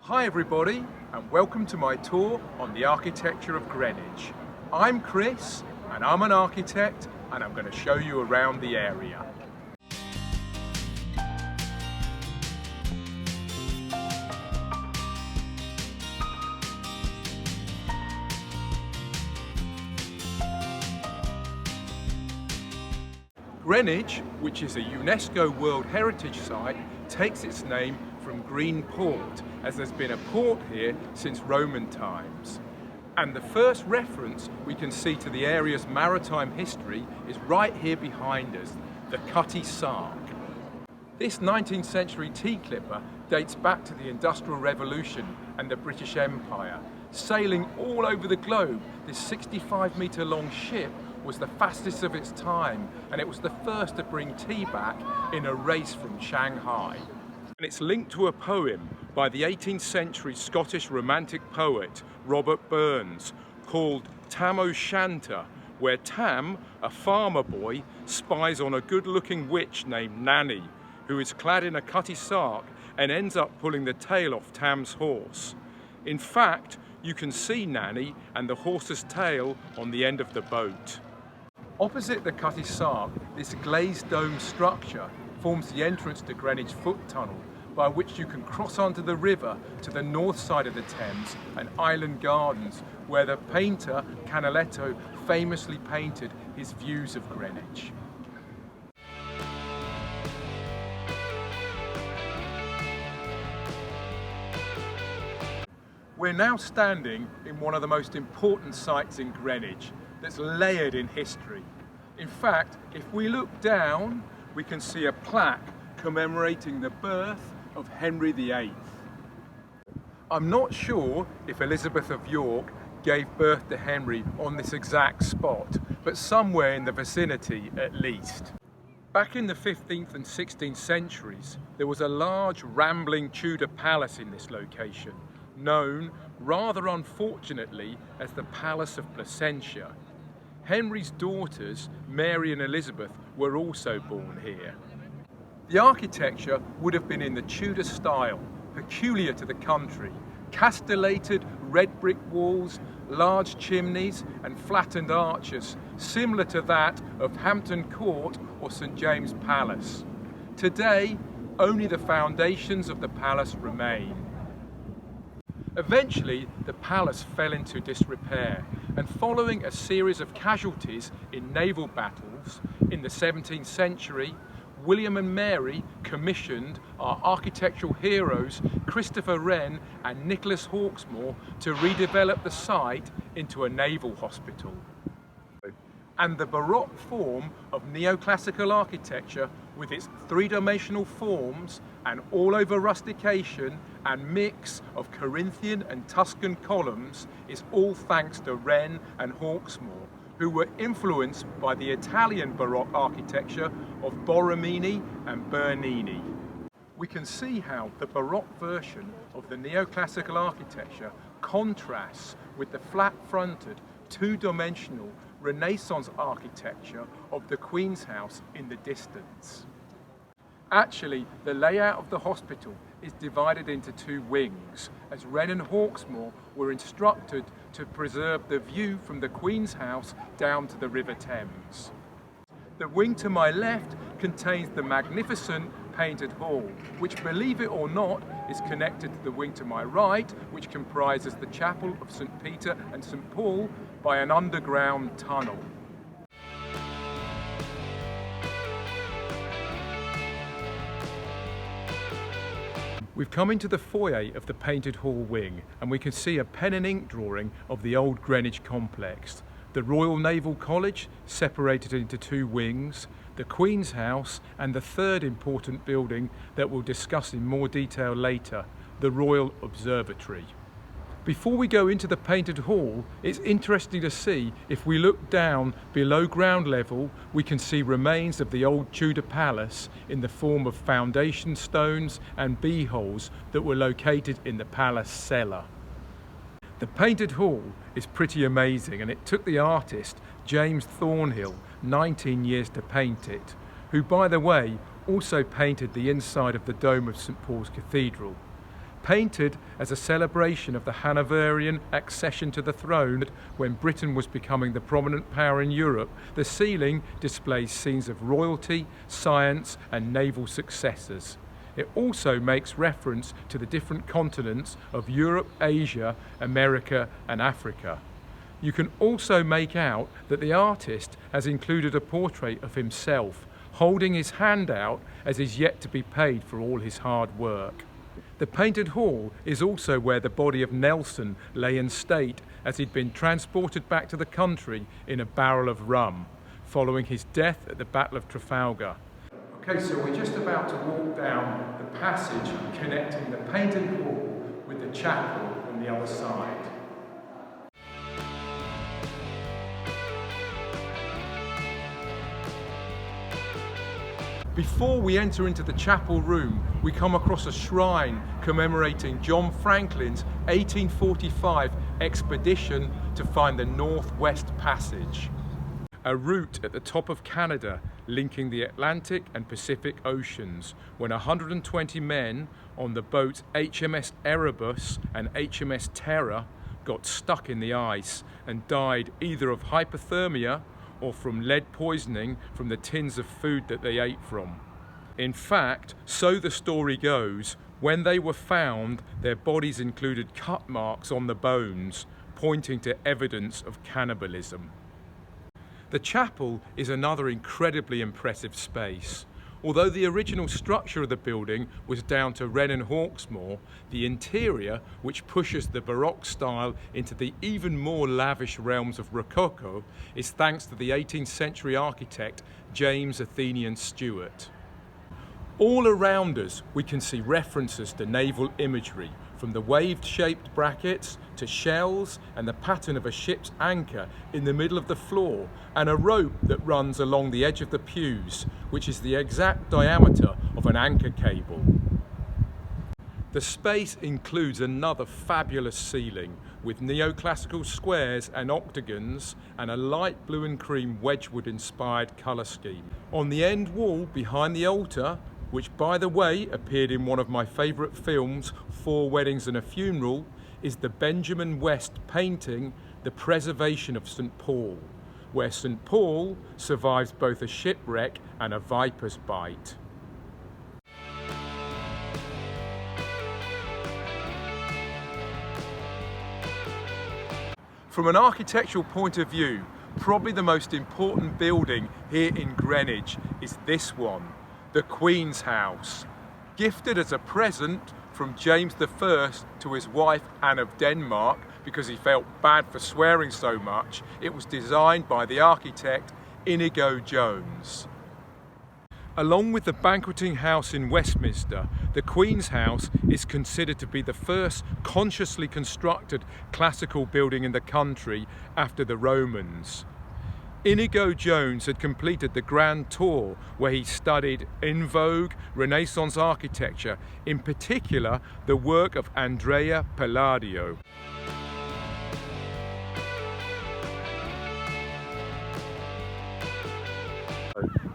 Hi everybody, and welcome to my tour on the architecture of Greenwich. I'm Chris, and I'm an architect, and I'm going to show you around the area. Greenwich, which is a UNESCO World Heritage Site, takes its name from Green Port, as there's been a port here since Roman times. And the first reference we can see to the area's maritime history is right here behind us, the Cutty Sark. This 19th century tea clipper dates back to the Industrial Revolution and the British Empire. Sailing all over the globe, this 65-metre long ship was the fastest of its time, and it was the first to bring tea back in a race from Shanghai. And it's linked to a poem by the 18th century Scottish romantic poet Robert Burns called Tam O'Shanter, where Tam, a farmer boy, spies on a good-looking witch named Nannie, who is clad in a cutty sark and ends up pulling the tail off Tam's horse. In fact, you can see Nannie and the horse's tail on the end of the boat. Opposite the Cutty Sark, this glazed dome structure forms the entrance to Greenwich Foot Tunnel, by which you can cross onto the river to the north side of the Thames and Island Gardens, where the painter Canaletto famously painted his views of Greenwich. We're now standing in one of the most important sites in Greenwich that's layered in history. In fact, if we look down, we can see a plaque commemorating the birth of Henry VIII. I'm not sure if Elizabeth of York gave birth to Henry on this exact spot, but somewhere in the vicinity at least. Back in the 15th and 16th centuries, there was a large rambling Tudor palace in this location, known, rather unfortunately, as the Palace of Placentia. Henry's daughters, Mary and Elizabeth, were also born here. The architecture would have been in the Tudor style, peculiar to the country. Castellated red brick walls, large chimneys and flattened arches, similar to that of Hampton Court or St James Palace. Today, only the foundations of the palace remain. Eventually, the palace fell into disrepair, and following a series of casualties in naval battles in the 17th century, William and Mary commissioned our architectural heroes Christopher Wren and Nicholas Hawksmoor to redevelop the site into a naval hospital. And the Baroque form of neoclassical architecture, with its three-dimensional forms and all-over rustication and mix of Corinthian and Tuscan columns, is all thanks to Wren and Hawksmoor, who were influenced by the Italian Baroque architecture of Borromini and Bernini. We can see how the Baroque version of the neoclassical architecture contrasts with the flat-fronted, two-dimensional Renaissance architecture of the Queen's House in the distance. Actually, the layout of the hospital is divided into two wings, as Wren and Hawksmoor were instructed to preserve the view from the Queen's House down to the River Thames. The wing to my left contains the magnificent painted hall, which, believe it or not, is connected to the wing to my right, which comprises the chapel of St Peter and St Paul by an underground tunnel. We've come into the foyer of the painted hall wing, and we can see a pen and ink drawing of the old Greenwich complex. The Royal Naval College, separated into two wings, the Queen's House, and the third important building that we'll discuss in more detail later, the Royal Observatory. Before we go into the painted hall, it's interesting to see, if we look down below ground level, we can see remains of the old Tudor palace in the form of foundation stones and bee holes that were located in the palace cellar. The painted hall is pretty amazing, and it took the artist James Thornhill 19 years to paint it, who, by the way, also painted the inside of the dome of St Paul's Cathedral. Painted as a celebration of the Hanoverian accession to the throne when Britain was becoming the prominent power in Europe, the ceiling displays scenes of royalty, science and naval successes. It also makes reference to the different continents of Europe, Asia, America and Africa. You can also make out that the artist has included a portrait of himself, holding his hand out as he's yet to be paid for all his hard work. The painted hall is also where the body of Nelson lay in state as he'd been transported back to the country in a barrel of rum, following his death at the Battle of Trafalgar. Okay, so we're just about to walk down the passage connecting the painted hall with the chapel on the other side. Before we enter into the chapel room, we come across a shrine commemorating John Franklin's 1845 expedition to find the Northwest Passage, a route at the top of Canada linking the Atlantic and Pacific Oceans, when 120 men on the boats HMS Erebus and HMS Terror got stuck in the ice and died either of hypothermia or from lead poisoning from the tins of food that they ate from. In fact, so the story goes, when they were found, their bodies included cut marks on the bones, pointing to evidence of cannibalism. The chapel is another incredibly impressive space. Although the original structure of the building was down to Wren and Hawksmoor, the interior, which pushes the Baroque style into the even more lavish realms of Rococo, is thanks to the 18th century architect James Athenian Stewart. All around us we can see references to naval imagery, from the waved-shaped brackets to shells and the pattern of a ship's anchor in the middle of the floor, and a rope that runs along the edge of the pews, which is the exact diameter of an anchor cable. The space includes another fabulous ceiling with neoclassical squares and octagons and a light blue and cream Wedgwood-inspired colour scheme. On the end wall behind the altar, which by the way appeared in one of my favourite films, 4 Weddings and a Funeral, is the Benjamin West painting The Preservation of St. Paul, where St. Paul survives both a shipwreck and a viper's bite. From an architectural point of view, probably the most important building here in Greenwich is this one, the Queen's House. Gifted as a present from James I to his wife Anne of Denmark because he felt bad for swearing so much, it was designed by the architect Inigo Jones. Along with the banqueting house in Westminster, the Queen's House is considered to be the first consciously constructed classical building in the country after the Romans. Inigo Jones had completed the Grand Tour, where he studied in vogue Renaissance architecture, in particular the work of Andrea Palladio.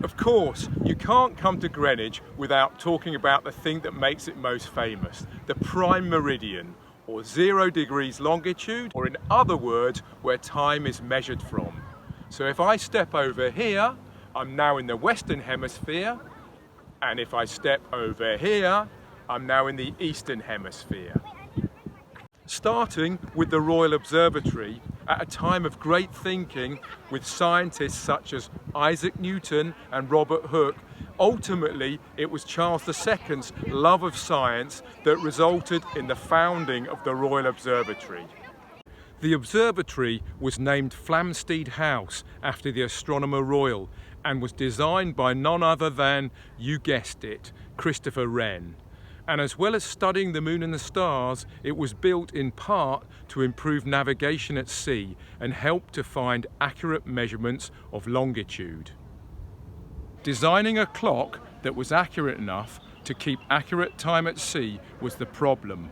Of course, you can't come to Greenwich without talking about the thing that makes it most famous, the prime meridian, or 0 degrees longitude, or in other words, where time is measured from. So if I step over here, I'm now in the Western Hemisphere, and if I step over here, I'm now in the Eastern Hemisphere. Starting with the Royal Observatory, at a time of great thinking with scientists such as Isaac Newton and Robert Hooke, ultimately it was Charles II's love of science that resulted in the founding of the Royal Observatory. The observatory was named Flamsteed House after the Astronomer Royal and was designed by none other than, you guessed it, Christopher Wren. And as well as studying the moon and the stars, it was built in part to improve navigation at sea and help to find accurate measurements of longitude. Designing a clock that was accurate enough to keep accurate time at sea was the problem.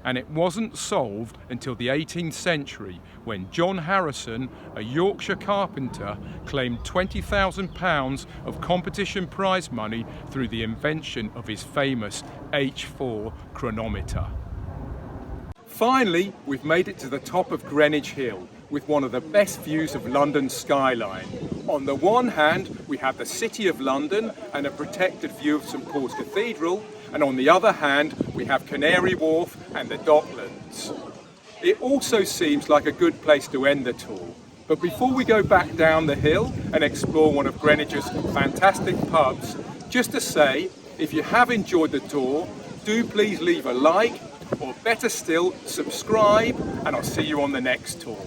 And it wasn't solved until the 18th century when John Harrison, a Yorkshire carpenter, claimed £20,000 of competition prize money through the invention of his famous H4 chronometer. Finally, we've made it to the top of Greenwich Hill with one of the best views of London's skyline. On the one hand, we have the City of London and a protected view of St Paul's Cathedral, and on the other hand, we have Canary Wharf and the Docklands. It also seems like a good place to end the tour. But before we go back down the hill and explore one of Greenwich's fantastic pubs, just to say, if you have enjoyed the tour, do please leave a like, or better still, subscribe, and I'll see you on the next tour.